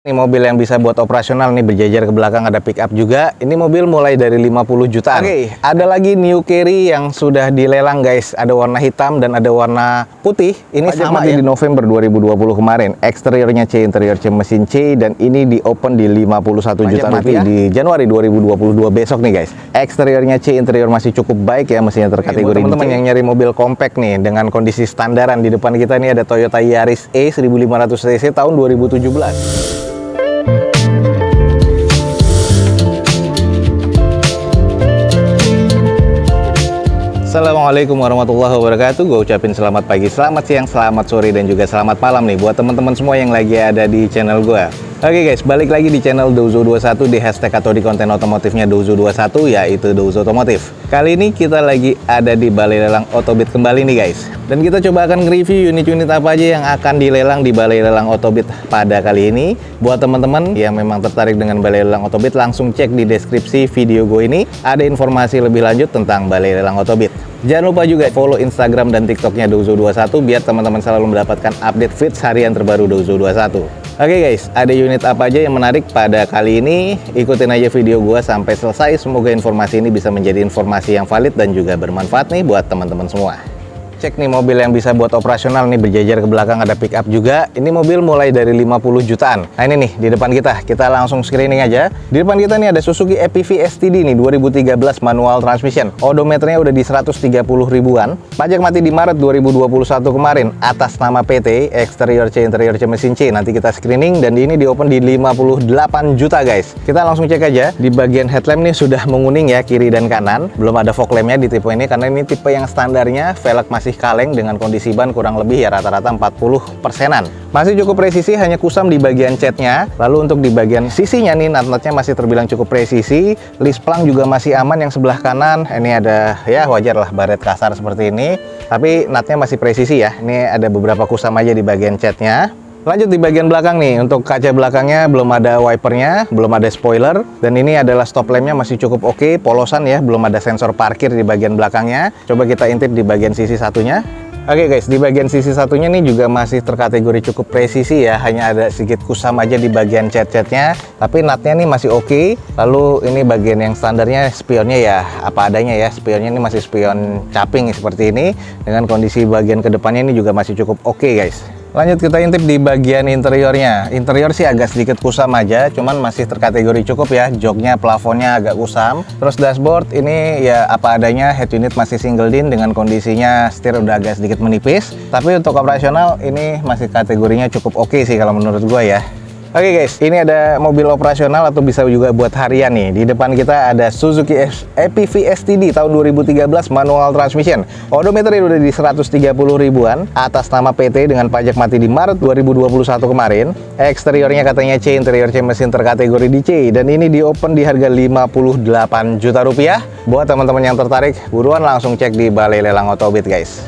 Ini mobil yang bisa buat operasional nih, berjajar ke belakang, ada pick up juga. Ini mobil mulai dari 50 jutaan. Oke, ada lagi New Carry yang sudah dilelang guys. Ada warna hitam dan ada warna putih. Ini sama ya, di November 2020 kemarin. Eksteriornya C, interior C, mesin C, dan ini di open di 51 juta rupiah di Januari 2022 besok nih guys. Eksteriornya C, interior masih cukup baik ya, mesinnya terkategori. Teman-teman yang nyari mobil compact nih dengan kondisi standaran, di depan kita nih ada Toyota Yaris E 1500 cc tahun 2017. Assalamualaikum warahmatullahi wabarakatuh. Gue ucapin selamat pagi, selamat siang, selamat sore, dan juga selamat malam nih buat teman-teman semua yang lagi ada di channel gue. Oke guys, balik lagi di channel Douzo21 di hashtag atau di konten otomotifnya Douzo21, yaitu Douzo Otomotif. Kali ini kita lagi ada di Balai Lelang Otobit kembali nih guys. Dan kita coba akan nge-review unit-unit apa aja yang akan dilelang di Balai Lelang Otobit pada kali ini. Buat teman-teman yang memang tertarik dengan Balai Lelang Otobit, langsung cek di deskripsi video gue ini. Ada informasi lebih lanjut tentang Balai Lelang Otobit. Jangan lupa juga follow Instagram dan TikToknya Douzo21 biar teman-teman selalu mendapatkan update feeds harian terbaru Douzo21. Oke guys, ada unit apa aja yang menarik pada kali ini? Ikutin aja video gua sampai selesai. Semoga informasi ini bisa menjadi informasi yang valid dan juga bermanfaat nih buat teman-teman semua. Cek nih mobil yang bisa buat operasional nih, berjajar ke belakang, ada pick up juga. Ini mobil mulai dari 50 jutaan. Nah ini nih di depan kita langsung screening aja. Di depan kita nih ada Suzuki EPV STD nih 2013 manual transmission. Odometernya udah di 130 ribuan. Pajak mati di Maret 2021 kemarin atas nama PT, eksterior C, interior C, mesin C. Nanti kita screening dan ini di open di 58 juta guys. Kita langsung cek aja. Di bagian headlamp nih sudah menguning ya, kiri dan kanan. Belum ada fog lampnya di tipe ini karena ini tipe yang standarnya. Velg masih kaleng dengan kondisi ban kurang lebih ya rata-rata 40%-an. Masih cukup presisi, hanya kusam di bagian catnya. Lalu untuk di bagian sisinya nih, nut-nutnya masih terbilang cukup presisi. List plang juga masih aman yang sebelah kanan. Ini ada ya wajar lah baret kasar seperti ini. Tapi nutnya masih presisi ya. Ini ada beberapa kusam aja di bagian catnya. Lanjut di bagian belakang nih, untuk kaca belakangnya belum ada wipernya, belum ada spoiler, dan ini adalah stop lampnya masih cukup oke, polosan ya, belum ada sensor parkir di bagian belakangnya. Coba kita intip di bagian sisi satunya. Oke guys, di bagian sisi satunya nih juga masih terkategori cukup presisi ya, hanya ada sedikit kusam aja di bagian cat-catnya, tapi nutnya nih masih oke. Lalu ini bagian yang standarnya spionnya ya apa adanya ya, spionnya ini masih spion caping seperti ini, dengan kondisi bagian kedepannya ini juga masih cukup oke guys. Lanjut kita intip di bagian interiornya. Interior sih agak sedikit kusam aja, cuman masih terkategori cukup ya. Joknya, plafonnya agak kusam. Terus dashboard ini ya apa adanya, head unit masih single din dengan kondisinya setir udah agak sedikit menipis. Tapi untuk operasional ini masih kategorinya cukup oke sih kalau menurut gua ya. Oke guys, ini ada mobil operasional atau bisa juga buat harian nih. Di depan kita ada Suzuki EPV STD tahun 2013 manual transmission. Odometer udah di 130 ribuan atas nama PT dengan pajak mati di Maret 2021 kemarin. Eksteriornya katanya C, interior C, mesin terkategori di C, dan ini di open di harga 58 juta rupiah. Buat teman-teman yang tertarik, buruan langsung cek di Balai Lelang Otobit guys.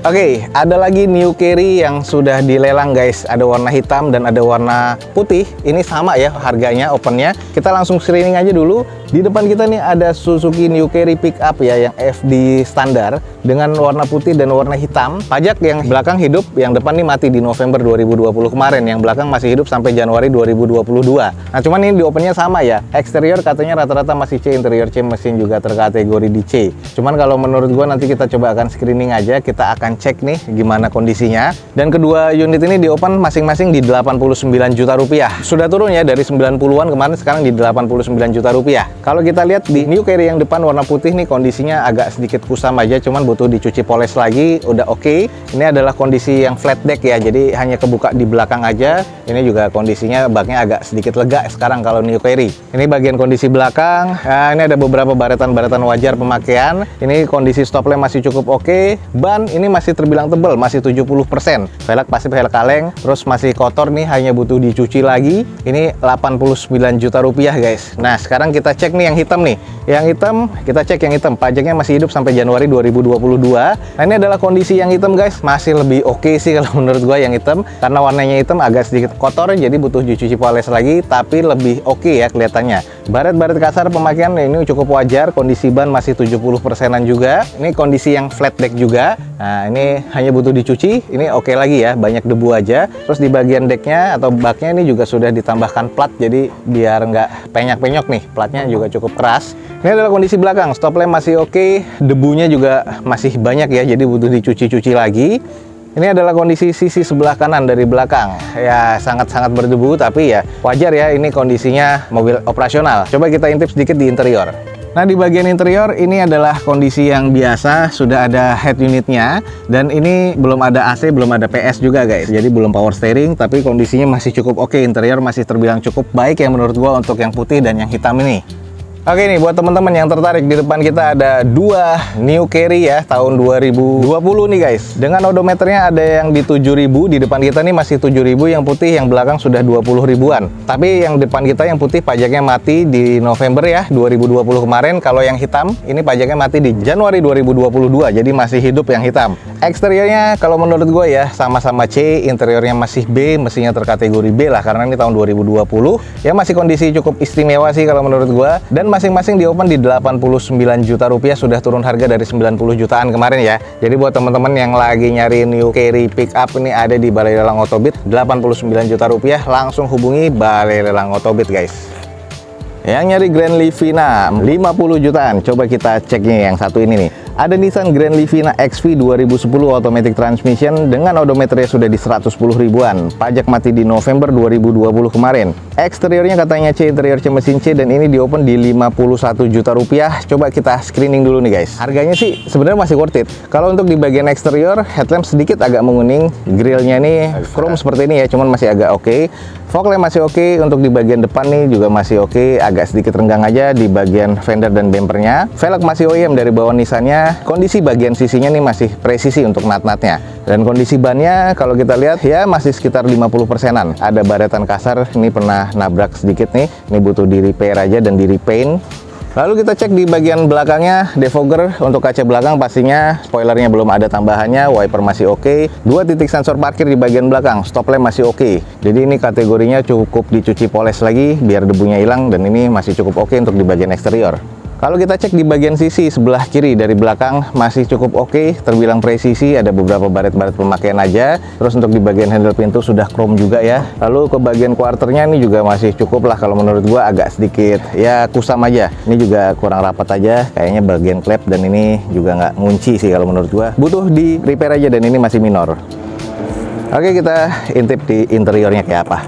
Oke, ada lagi New Carry yang sudah dilelang guys. Ada warna hitam dan ada warna putih. Ini sama ya harganya, opennya. Kita langsung screening aja dulu. Di depan kita nih ada Suzuki New Carry Pickup ya, yang FD standar dengan warna putih dan warna hitam. Pajak yang belakang hidup, yang depan nih mati di November 2020 kemarin. Yang belakang masih hidup sampai Januari 2022. Nah cuman ini di opennya sama ya. Eksterior katanya rata-rata masih C, interior C, mesin juga terkategori di C. Cuman kalau menurut gua nanti kita coba akan screening aja. Kita akan cek nih gimana kondisinya. Dan kedua unit ini di open masing-masing di 89 juta rupiah. Sudah turun ya dari 90-an kemarin, sekarang di 89 juta rupiah. Kalau kita lihat di New Carry yang depan warna putih nih, kondisinya agak sedikit kusam aja, cuman butuh dicuci poles lagi, udah oke. Ini adalah kondisi yang flat deck ya, jadi hanya kebuka di belakang aja. Ini juga kondisinya baknya agak sedikit lega sekarang kalau New Carry. Ini bagian kondisi belakang. Nah, ini ada beberapa baretan-baretan wajar pemakaian. Ini kondisi stop lamp masih cukup oke. Ban ini masih terbilang tebal, masih 70%. Velg pasti velg kaleng, terus masih kotor nih, hanya butuh dicuci lagi. Ini 89 juta rupiah guys. Nah sekarang kita cek nih yang hitam nih. Yang hitam, kita cek yang hitam, pajaknya masih hidup sampai Januari 2022. Nah, ini adalah kondisi yang hitam guys, masih lebih oke sih kalau menurut gua yang hitam, karena warnanya hitam agak sedikit kotor, jadi butuh dicuci poles lagi, tapi lebih oke ya kelihatannya. Baret-baret kasar pemakaian ini cukup wajar, kondisi ban masih 70%-an juga. Ini kondisi yang flat deck juga. Nah, ini hanya butuh dicuci, ini oke lagi ya, banyak debu aja. Terus di bagian decknya atau baknya ini juga sudah ditambahkan plat, jadi biar nggak penyok-penyok nih, platnya juga cukup keras. Ini adalah kondisi belakang, stop lamp masih oke, debunya juga masih banyak ya, jadi butuh dicuci-cuci lagi. Ini adalah kondisi sisi sebelah kanan dari belakang. Ya, sangat-sangat berdebu, tapi ya wajar ya, ini kondisinya mobil operasional. Coba kita intip sedikit di interior. Nah, di bagian interior ini adalah kondisi yang biasa, sudah ada head unitnya, dan ini belum ada AC, belum ada PS juga guys, jadi belum power steering, tapi kondisinya masih cukup oke. Interior masih terbilang cukup baik ya menurut gua untuk yang putih dan yang hitam ini. Oke nih, buat teman-teman yang tertarik, di depan kita ada dua New Carry ya, tahun 2020 nih guys. Dengan odometernya ada yang di 7.000, di depan kita nih masih 7.000, yang putih, yang belakang sudah 20 ribuan. Tapi yang depan kita yang putih pajaknya mati di November ya, 2020 kemarin. Kalau yang hitam, ini pajaknya mati di Januari 2022, jadi masih hidup yang hitam. Eksteriornya kalau menurut gue ya, sama-sama C, interiornya masih B, mesinnya terkategori B lah, karena ini tahun 2020. Ya masih kondisi cukup istimewa sih kalau menurut gue. Dan masing-masing di open di 89 juta rupiah, sudah turun harga dari 90 jutaan kemarin ya. Jadi buat teman-teman yang lagi nyari New Carry pickup, ini ada di Balai Lelang Otobit, 89 juta rupiah, langsung hubungi Balai Lelang Otobit guys. Yang nyari Grand Livina 50 jutaan, coba kita ceknya yang satu ini nih. Ada Nissan Grand Livina XV 2010 automatic transmission dengan odometernya sudah di 110 ribuan. Pajak mati di November 2020 kemarin. Eksteriornya katanya C, interior C mesin C, dan ini di open di 51 juta rupiah. Coba kita screening dulu nih guys. Harganya sih sebenarnya masih worth it. Kalau untuk di bagian eksterior, headlamp sedikit agak menguning. Grillnya nih chrome seperti ini ya, cuman masih agak oke. Fog lamp masih oke. Untuk di bagian depan nih juga masih oke. Agak sedikit renggang aja di bagian fender dan bempernya. Velg masih OEM dari bawah Nissan-nya. Kondisi bagian sisinya nih masih presisi untuk nat-natnya. Dan kondisi bannya kalau kita lihat ya masih sekitar 50%-an. Ada baretan kasar, ini pernah nabrak sedikit nih. Ini butuh di repair aja dan di repaint. Lalu kita cek di bagian belakangnya, defogger untuk kaca belakang pastinya, spoilernya belum ada tambahannya, wiper masih oke. 2 titik sensor parkir di bagian belakang, stop lamp masih oke. Jadi ini kategorinya cukup dicuci poles lagi biar debunya hilang, dan ini masih cukup oke untuk di bagian eksterior. Kalau kita cek di bagian sisi sebelah kiri dari belakang masih cukup oke, terbilang presisi, ada beberapa baret-baret pemakaian aja. Terus untuk di bagian handle pintu sudah chrome juga ya. Lalu ke bagian quarternya ini juga masih cukup lah, kalau menurut gua agak sedikit ya kusam aja. Ini juga kurang rapat aja, kayaknya bagian klep, dan ini juga nggak ngunci sih kalau menurut gua. Butuh di repair aja, dan ini masih minor. Oke, kita intip di interiornya kayak apa.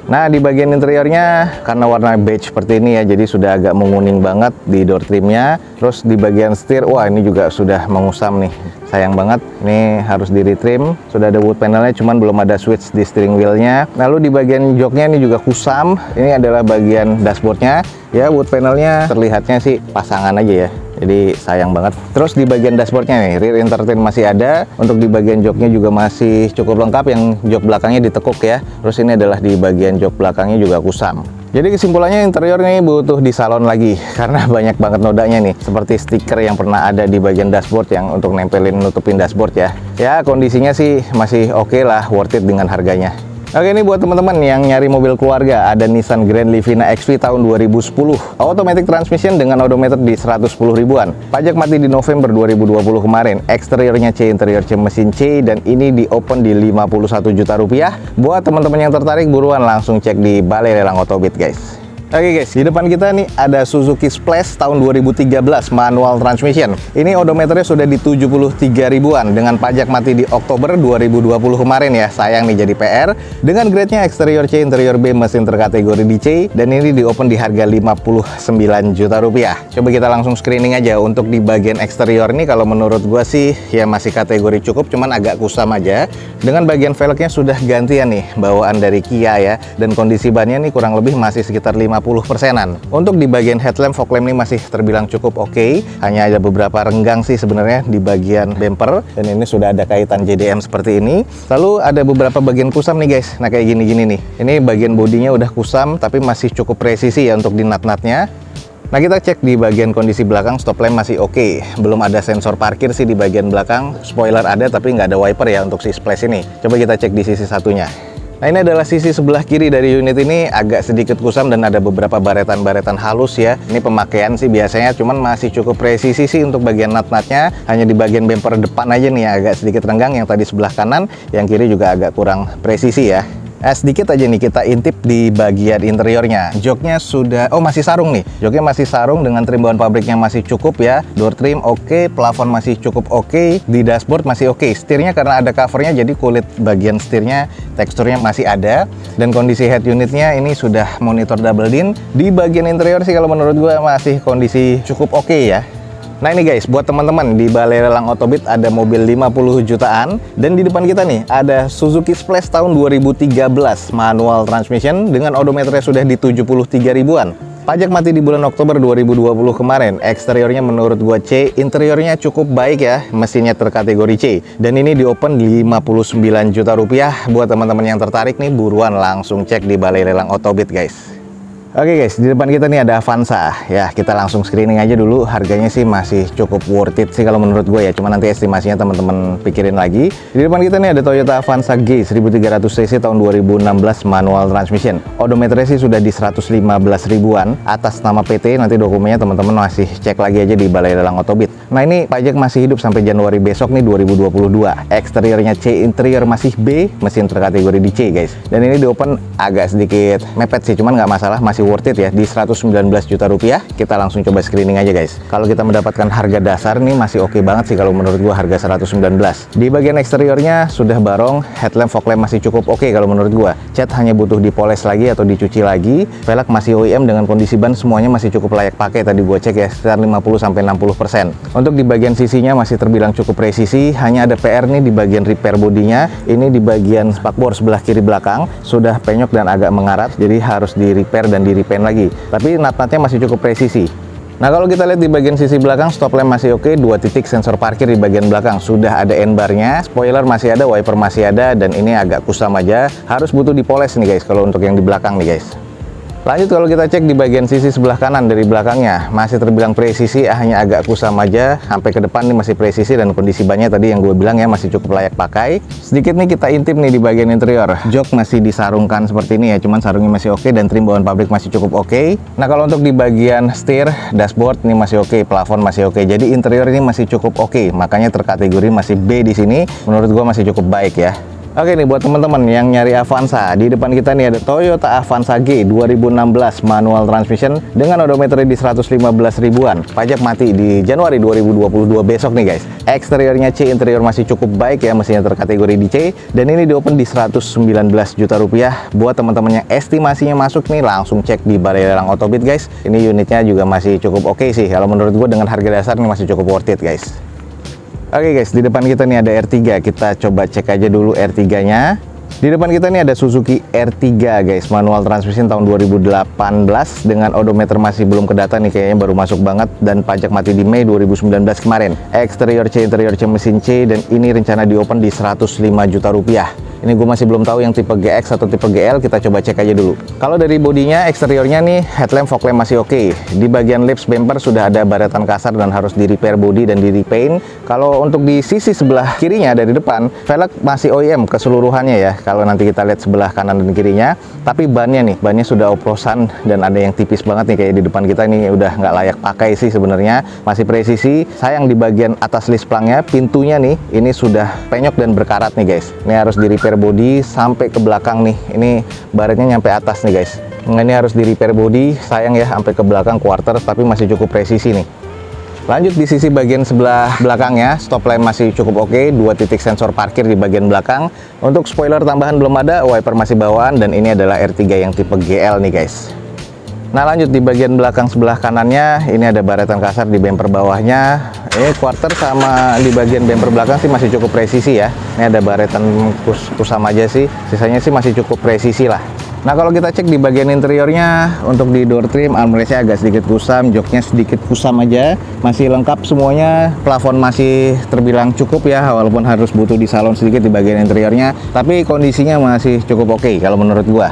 Nah, di bagian interiornya karena warna beige seperti ini ya, jadi sudah agak menguning banget di door trimnya. Terus di bagian setir, wah ini juga sudah mengusam nih, sayang banget. Ini harus di retrim. Sudah ada wood panelnya, cuman belum ada switch di steering wheelnya. Lalu di bagian joknya ini juga kusam. Ini adalah bagian dashboardnya. Ya, wood panelnya terlihatnya sih pasangan aja ya, jadi sayang banget. Terus di bagian dashboardnya nih, rear entertain masih ada. Untuk di bagian joknya juga masih cukup lengkap, yang jok belakangnya ditekuk ya. Terus ini adalah di bagian jok belakangnya juga kusam. Jadi kesimpulannya interior nih butuh di salon lagi, karena banyak banget nodanya nih, seperti stiker yang pernah ada di bagian dashboard yang untuk nempelin nutupin dashboard ya. Ya kondisinya sih masih oke lah, worth it dengan harganya. Oke, ini buat teman-teman yang nyari mobil keluarga, ada Nissan Grand Livina XV tahun 2010, automatic transmission dengan odometer di 110 ribuan. Pajak mati di November 2020 kemarin. Eksteriornya C, interior C mesin C, dan ini di open di 51 juta rupiah. Buat teman-teman yang tertarik, buruan langsung cek di Balai Lelang Otobit guys. Oke guys, di depan kita nih ada Suzuki Splash tahun 2013 manual transmission. Ini odometernya sudah di 73 ribuan dengan pajak mati di Oktober 2020 kemarin ya. Sayang nih jadi PR. Dengan grade-nya eksterior C, interior B, mesin terkategori di C, dan ini di open di harga 59 juta rupiah. Coba kita langsung screening aja. Untuk di bagian eksterior ini kalau menurut gua sih ya masih kategori cukup, cuman agak kusam aja. Dengan bagian velgnya sudah gantian nih, bawaan dari Kia ya, dan kondisi bannya nih kurang lebih masih sekitar 50%-an. Untuk di bagian headlamp, fog lamp ini masih terbilang cukup oke. Hanya ada beberapa renggang sih sebenarnya di bagian bumper, dan ini sudah ada kaitan JDM seperti ini. Lalu ada beberapa bagian kusam nih guys. Nah, kayak gini-gini nih. Ini bagian bodinya udah kusam tapi masih cukup presisi ya untuk di nut-nutnya. Nah, kita cek di bagian kondisi belakang, stop lamp masih oke. Belum ada sensor parkir sih di bagian belakang. Spoiler ada tapi nggak ada wiper ya untuk si splash ini. Coba kita cek di sisi satunya. Nah, ini adalah sisi sebelah kiri dari unit ini, agak sedikit kusam dan ada beberapa baretan-baretan halus ya. Ini pemakaian sih biasanya, cuman masih cukup presisi sih untuk bagian nut-nutnya. Hanya di bagian bumper depan aja nih agak sedikit renggang, yang tadi sebelah kanan, yang kiri juga agak kurang presisi ya. Sedikit aja nih kita intip di bagian interiornya. Joknya sudah, masih sarung nih. Joknya masih sarung dengan trim bawaan pabriknya masih cukup ya. Door trim oke, plafon masih cukup oke, di dashboard masih oke. Setirnya karena ada covernya jadi kulit bagian setirnya teksturnya masih ada. Dan kondisi head unitnya ini sudah monitor double din. Di bagian interior sih kalau menurut gue masih kondisi cukup oke ya. Nah ini guys, buat teman-teman di Balai Lelang Otobit ada mobil 50 jutaan dan di depan kita nih ada Suzuki Splash tahun 2013 manual transmission dengan odometernya sudah di 73 ribuan. Pajak mati di bulan Oktober 2020 kemarin. Eksteriornya menurut gua C, interiornya cukup baik ya, mesinnya terkategori C. Dan ini di open 59 juta rupiah. Buat teman-teman yang tertarik nih, buruan langsung cek di Balai Lelang Otobit guys. Oke guys, di depan kita nih ada Avanza. Ya, kita langsung screening aja dulu. Harganya sih masih cukup worth it sih kalau menurut gue ya. Cuma nanti estimasinya teman-teman pikirin lagi. Di depan kita nih ada Toyota Avanza G 1300 cc tahun 2016 manual transmission. Odometernya sih sudah di 115 ribuan. Atas nama PT, nanti dokumennya teman-teman masih cek lagi aja di Balai Lelang Otobit. Nah ini pajak masih hidup sampai Januari besok nih 2022. Eksteriornya C, interior masih B, mesin terkategori di C guys. Dan ini di open agak sedikit mepet sih, cuman nggak masalah, masih worth it ya di 119 juta rupiah. Kita langsung coba screening aja guys. Kalau kita mendapatkan harga dasar nih masih oke banget sih kalau menurut gua harga 119. Di bagian eksteriornya sudah barong, headlamp fog lamp masih cukup oke kalau menurut gua. Cat hanya butuh dipoles lagi atau dicuci lagi. Velg masih OEM dengan kondisi ban semuanya masih cukup layak pakai, tadi gua cek ya sekitar 50-60%. Untuk di bagian sisinya masih terbilang cukup presisi, hanya ada PR nih di bagian repair bodinya. Ini di bagian spakbor sebelah kiri belakang sudah penyok dan agak mengarat, jadi harus di repair dan di repaint lagi, tapi nut-nutnya masih cukup presisi. Nah kalau kita lihat di bagian sisi belakang, stop lamp masih oke, 2 titik sensor parkir di bagian belakang sudah ada N-bar-nya, spoiler masih ada, wiper masih ada, dan ini agak kusam aja, harus butuh dipoles nih guys kalau untuk yang di belakang nih guys. Lanjut kalau kita cek di bagian sisi sebelah kanan dari belakangnya, masih terbilang presisi, hanya agak kusam aja. Sampai ke depan nih masih presisi dan kondisi bannya tadi yang gue bilang ya masih cukup layak pakai. Sedikit nih kita intip nih di bagian interior. Jok masih disarungkan seperti ini ya, cuman sarungnya masih oke dan trim bawaan pabrik masih cukup oke. Nah kalau untuk di bagian setir, dashboard ini masih oke, plafon masih oke. Jadi interior ini masih cukup oke, makanya terkategori masih B di sini. Menurut gue masih cukup baik ya. Oke nih buat teman-teman yang nyari Avanza, di depan kita nih ada Toyota Avanza G 2016 manual transmission dengan odometer di 115 ribuan. Pajak mati di Januari 2022 besok nih guys. Eksteriornya C, interior masih cukup baik ya, mesinnya terkategori di C, dan ini di open di 119 juta rupiah. Buat teman-teman yang estimasinya masuk nih, langsung cek di Balai Lelang Otobit guys. Ini unitnya juga masih cukup oke sih. Kalau menurut gue dengan harga dasar nih masih cukup worth it guys. Oke guys, di depan kita nih ada R3, kita coba cek aja dulu R3-nya. Di depan kita nih ada Suzuki R3 guys, manual transmission tahun 2018 dengan odometer masih belum kedata nih, kayaknya baru masuk banget, dan pajak mati di Mei 2019 kemarin. Eksterior C, interior C, mesin C, dan ini rencana di open di 105 juta rupiah. Ini gue masih belum tahu yang tipe GX atau tipe GL, kita coba cek aja dulu. Kalau dari bodinya, eksteriornya nih, headlamp fog lamp masih oke. Di bagian lips bumper sudah ada baretan kasar dan harus di repair body dan di repaint. Kalau untuk di sisi sebelah kirinya dari depan, velg masih OEM keseluruhannya ya. Kalau nanti kita lihat sebelah kanan dan kirinya, tapi bannya sudah oplosan dan ada yang tipis banget nih, kayak di depan kita ini udah nggak layak pakai sih sebenarnya, masih presisi. Sayang di bagian atas list plangnya, pintunya nih, ini sudah penyok dan berkarat nih guys. Ini harus di repair body sampai ke belakang nih, ini baretnya nyampe atas nih guys. Nah, ini harus di repair body, sayang ya sampai ke belakang quarter, tapi masih cukup presisi nih. Lanjut di sisi bagian sebelah belakangnya, stop lamp masih cukup oke, 2 titik sensor parkir di bagian belakang. Untuk spoiler tambahan belum ada, wiper masih bawaan, dan ini adalah R3 yang tipe GL nih guys. Nah lanjut di bagian belakang sebelah kanannya, ini ada baretan kasar di bumper bawahnya. Ini quarter sama di bagian bumper belakang sih masih cukup presisi ya. Ini ada baretan kusam aja sih, sisanya sih masih cukup presisi lah. Nah kalau kita cek di bagian interiornya, untuk di door trim, armrestnya agak sedikit kusam, joknya sedikit kusam aja, masih lengkap semuanya. Plafon masih terbilang cukup ya, walaupun harus butuh di salon sedikit di bagian interiornya, tapi kondisinya masih cukup oke kalau menurut gua.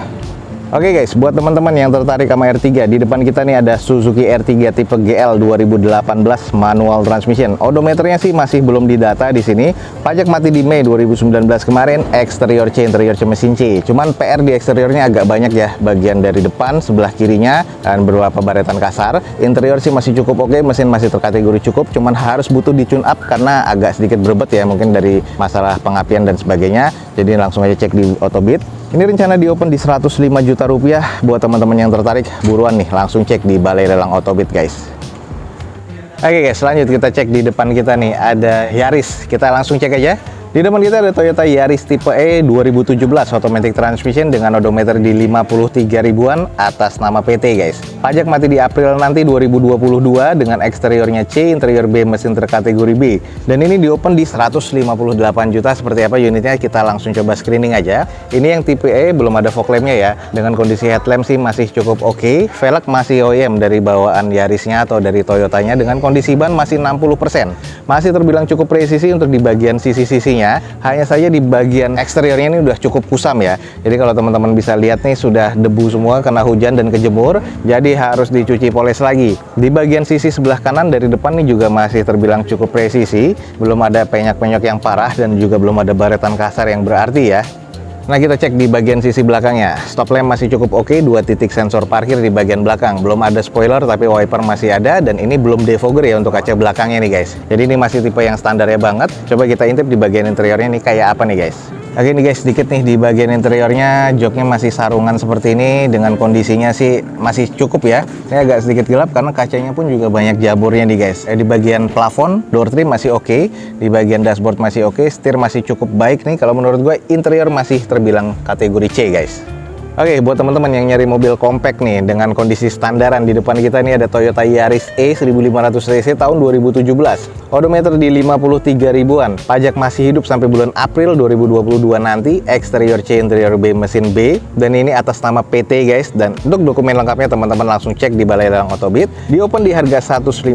Oke guys, buat teman-teman yang tertarik sama R3, di depan kita nih ada Suzuki R3 tipe GL 2018 manual transmission. Odometernya sih masih belum didata di sini. Pajak mati di Mei 2019 kemarin, eksterior C, interior C mesin C. Cuman PR di eksteriornya agak banyak ya, bagian dari depan, sebelah kirinya, dan beberapa baretan kasar. Interior sih masih cukup oke, mesin masih terkategori cukup, cuman harus butuh di tune up karena agak sedikit berbet ya, mungkin dari masalah pengapian dan sebagainya. Jadi langsung aja cek di Autobit. Ini rencana di open di 105 juta rupiah. Buat teman-teman yang tertarik, buruan nih langsung cek di Balai Lelang Autobit guys. Oke guys, lanjut kita cek di depan kita nih ada Yaris. Kita langsung cek aja. Di depan kita ada Toyota Yaris tipe E 2017 automatic transmission dengan odometer di 53 ribuan atas nama PT guys. Pajak mati di April nanti 2022 dengan eksteriornya C, interior B, mesin terkategori B. Dan ini di open di 158 juta. Seperti apa unitnya kita langsung coba screening aja. Ini yang tipe E belum ada fog lampnya ya. Dengan kondisi headlamp sih masih cukup oke. Velg masih OEM dari bawaan Yarisnya atau dari Toyotanya dengan kondisi ban masih 60%. Masih terbilang cukup presisi untuk di bagian sisi-sisinya. Hanya saja di bagian eksteriornya ini udah cukup kusam ya. Jadi kalau teman-teman bisa lihat nih sudah debu semua kena hujan dan kejemur. Jadi harus dicuci poles lagi. Di bagian sisi sebelah kanan dari depan nih juga masih terbilang cukup presisi. Belum ada penyok-penyok yang parah dan juga belum ada baretan kasar yang berarti ya. Nah kita cek di bagian sisi belakangnya. Stop lamp masih cukup oke, 2 titik sensor parkir di bagian belakang. Belum ada spoiler tapi wiper masih ada, dan ini belum defogger ya untuk kaca belakangnya nih guys. Jadi ini masih tipe yang standarnya banget. Coba kita intip di bagian interiornya nih kayak apa nih guys. Oke nih guys, sedikit nih di bagian interiornya, joknya masih sarungan seperti ini. Dengan kondisinya sih masih cukup ya. Ini agak sedikit gelap karena kacanya pun juga banyak jaburnya nih guys. Di bagian plafon, door trim masih oke. Di bagian dashboard masih oke. Setir masih cukup baik nih. Kalau menurut gue interior masih terbilang kategori C guys. Oke, buat teman-teman yang nyari mobil compact nih dengan kondisi standaran, di depan kita nih ada Toyota Yaris E 1500 cc tahun 2017. Odometer di 53 ribuan. Pajak masih hidup sampai bulan April 2022 nanti. Eksterior C, interior B, mesin B. Dan ini atas nama PT guys. Dan untuk dokumen lengkapnya teman-teman langsung cek di Balai Lelang Autobit. Di open di harga 158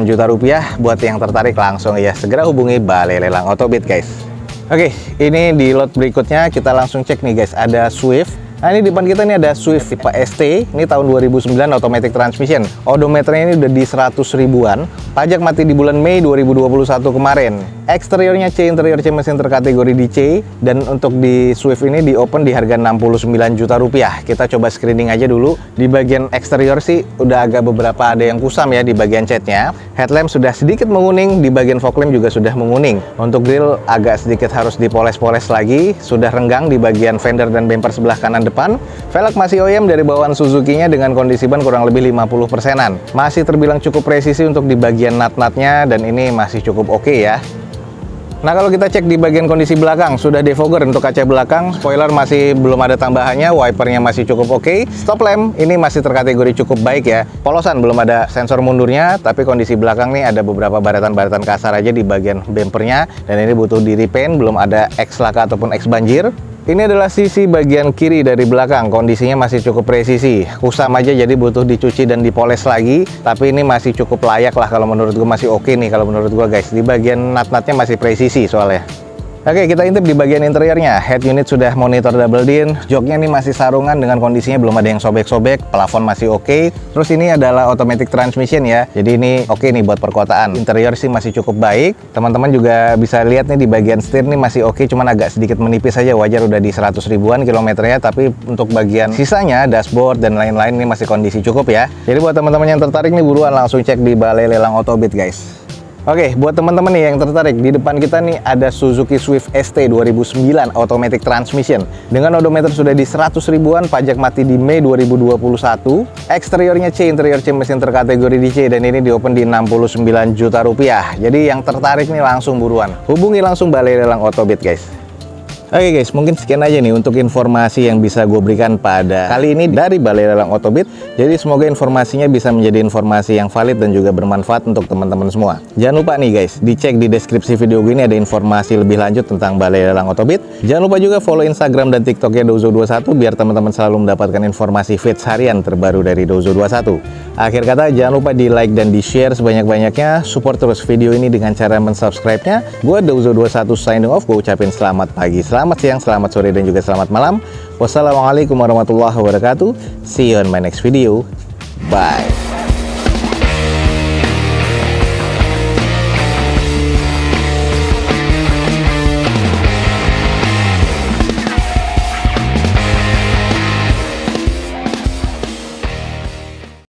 juta rupiah. Buat yang tertarik langsung ya segera hubungi Balai Lelang Autobit guys. Oke, ini di lot berikutnya kita langsung cek nih guys. Ada Swift. Nah ini di depan kita ini ada Swift tipe ST, ini tahun 2009 automatic transmission. Odometernya ini udah di 100 ribuan. Pajak mati di bulan Mei 2021 kemarin. Eksteriornya C, interior C, mesin terkategori di C. Dan untuk di Swift ini di open di harga 69 juta rupiah. Kita coba screening aja dulu. Di bagian eksterior sih udah agak beberapa ada yang kusam ya di bagian catnya. Headlamp sudah sedikit menguning, di bagian fog lamp juga sudah menguning. Untuk grill agak sedikit harus dipoles-poles lagi. Sudah renggang di bagian fender dan bumper sebelah kanan depan. Velg masih OEM dari bawaan Suzuki-nya dengan kondisi ban kurang lebih 50%-an. Masih terbilang cukup presisi untuk di bagian nut-nutnya dan ini masih cukup oke ya. Nah kalau kita cek di bagian kondisi belakang, sudah defogger untuk kaca belakang, spoiler masih belum ada tambahannya, wipernya masih cukup oke. Stop lamp ini masih terkategori cukup baik ya. Polosan belum ada sensor mundurnya, tapi kondisi belakang nih ada beberapa baretan-baretan kasar aja di bagian bumpernya. Dan ini butuh di repaint, belum ada X laka ataupun X banjir. Ini adalah sisi bagian kiri dari belakang, kondisinya masih cukup presisi. Kusam aja jadi butuh dicuci dan dipoles lagi, tapi ini masih cukup layak lah kalau menurut gue, masih oke nih kalau menurut gue guys. Di bagian nut-nutnya masih presisi soalnya. Oke, kita intip di bagian interiornya. Head unit sudah monitor double din. Joknya ini masih sarungan dengan kondisinya belum ada yang sobek-sobek. Plafon masih oke. Terus ini adalah automatic transmission ya. Jadi ini oke nih buat perkotaan. Interior sih masih cukup baik. Teman-teman juga bisa lihat nih di bagian setir nih masih oke. Cuman agak sedikit menipis aja. Wajar udah di 100 ribuan kilometernya. Tapi untuk bagian sisanya, dashboard dan lain-lain ini masih kondisi cukup ya. Jadi buat teman-teman yang tertarik nih buruan langsung cek di Balai Lelang Autobit guys. Oke, buat teman-teman nih yang tertarik, di depan kita nih ada Suzuki Swift ST 2009 automatic transmission. Dengan odometer sudah di 100 ribuan, pajak mati di Mei 2021. Eksteriornya C, interior C, mesin terkategori di C, dan ini di open di 69 juta rupiah. Jadi yang tertarik nih langsung buruan. Hubungi langsung Balai Lelang Autobit guys. Oke guys, mungkin sekian aja nih untuk informasi yang bisa gue berikan pada kali ini dari Balai Lelang Autobit. Jadi semoga informasinya bisa menjadi informasi yang valid dan juga bermanfaat untuk teman-teman semua. Jangan lupa nih guys, dicek di deskripsi video gue ini ada informasi lebih lanjut tentang Balai Lelang Autobit. Jangan lupa juga follow Instagram dan TikToknya Dozo21 biar teman-teman selalu mendapatkan informasi feeds harian terbaru dari Dozo21. Akhir kata, jangan lupa di like dan di share sebanyak-banyaknya. Support terus video ini dengan cara mensubscribe-nya. Gue Dozo21 signing off, gue ucapin selamat pagi, selamat selamat siang, selamat sore, dan juga selamat malam. Wassalamualaikum warahmatullahi wabarakatuh. See you on my next video. Bye.